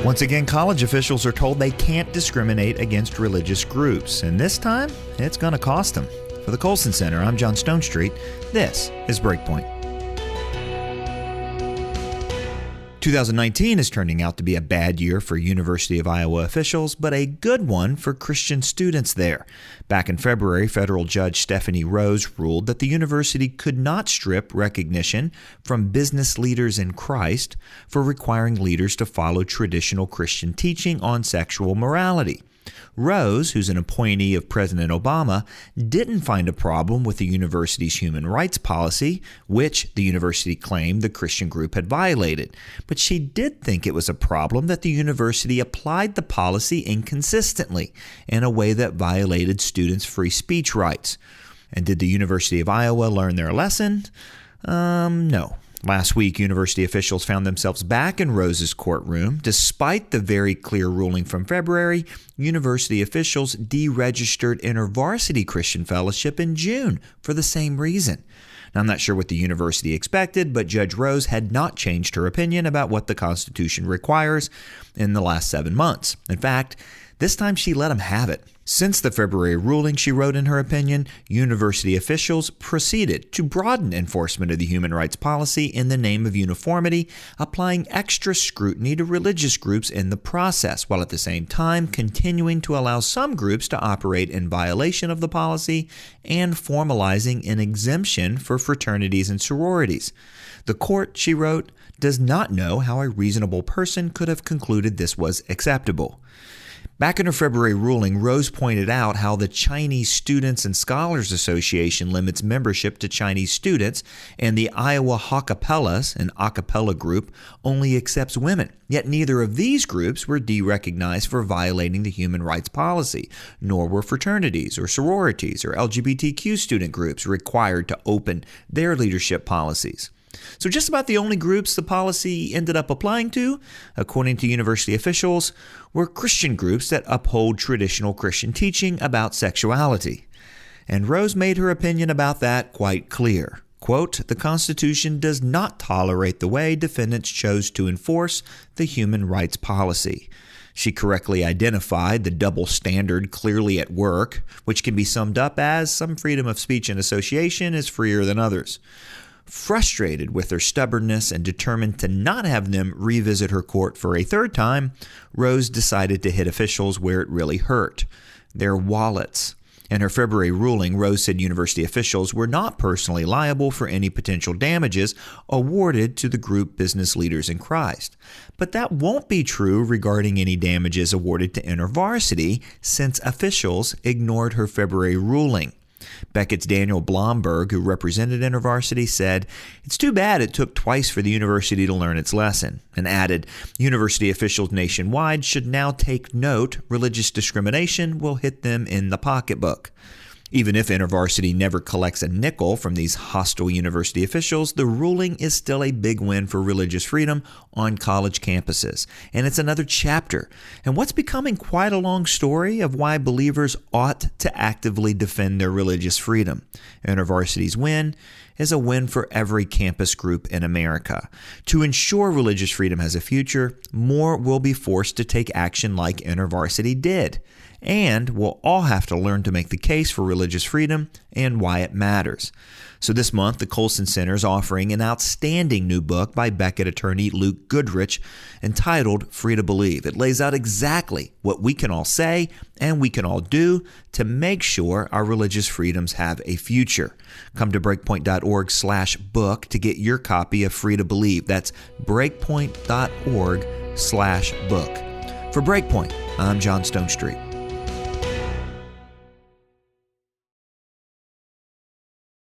Once again, college officials are told they can't discriminate against religious groups, and this time, it's going to cost them. For the Colson Center, I'm John Stonestreet. This is Breakpoint. 2019 is turning out to be a bad year for University of Iowa officials, but a good one for Christian students there. Back in February, federal judge Stephanie Rose ruled that the university could not strip recognition from business leaders in Christ for requiring leaders to follow traditional Christian teaching on sexual morality. Rose, who's an appointee of President Obama, didn't find a problem with the university's human rights policy, which the university claimed the Christian group had violated. But she did think it was a problem that the university applied the policy inconsistently in a way that violated students' free speech rights. And did the University of Iowa learn their lesson? No. Last week, university officials found themselves back in Rose's courtroom. Despite the very clear ruling from February, university officials deregistered InterVarsity Christian Fellowship in June for the same reason. Now, I'm not sure what the university expected, but Judge Rose had not changed her opinion about what the Constitution requires in the last 7 months. In fact, this time she let him have it. Since the February ruling, she wrote in her opinion, university officials proceeded to broaden enforcement of the human rights policy in the name of uniformity, applying extra scrutiny to religious groups in the process, while at the same time continuing to allow some groups to operate in violation of the policy and formalizing an exemption for fraternities and sororities. The court, she wrote, does not know how a reasonable person could have concluded this was acceptable. Back in her February ruling, Rose pointed out how the Chinese Students and Scholars Association limits membership to Chinese students, and the Iowa Hawkapellas, an a cappella group, only accepts women. Yet neither of these groups were derecognized for violating the human rights policy, nor were fraternities or sororities or LGBTQ student groups required to open their leadership policies. So just about the only groups the policy ended up applying to, according to university officials, were Christian groups that uphold traditional Christian teaching about sexuality. And Rose made her opinion about that quite clear. Quote, the Constitution does not tolerate the way defendants chose to enforce the human rights policy. She correctly identified the double standard clearly at work, which can be summed up as some freedom of speech and association is freer than others. Frustrated with their stubbornness and determined to not have them revisit her court for a third time, Rose decided to hit officials where it really hurt, their wallets. In her February ruling, Rose said university officials were not personally liable for any potential damages awarded to the group business leaders in Christ. But that won't be true regarding any damages awarded to InterVarsity, since officials ignored her February ruling. Beckett's Daniel Blomberg, who represented InterVarsity, said, it's too bad it took twice for the university to learn its lesson, and added, university officials nationwide should now take note religious discrimination will hit them in the pocketbook. Even if InterVarsity never collects a nickel from these hostile university officials, the ruling is still a big win for religious freedom on college campuses. And it's another chapter in what's becoming quite a long story of why believers ought to actively defend their religious freedom. InterVarsity's win is a win for every campus group in America. To ensure religious freedom has a future, more will be forced to take action like InterVarsity did. And we'll all have to learn to make the case for religious freedom and why it matters. So this month, the Colson Center is offering an outstanding new book by Beckett attorney Luke Goodrich entitled Free to Believe. It lays out exactly what we can all say and we can all do to make sure our religious freedoms have a future. Come to breakpoint.org/book to get your copy of Free to Believe. That's breakpoint.org/book. For Breakpoint, I'm John Stonestreet.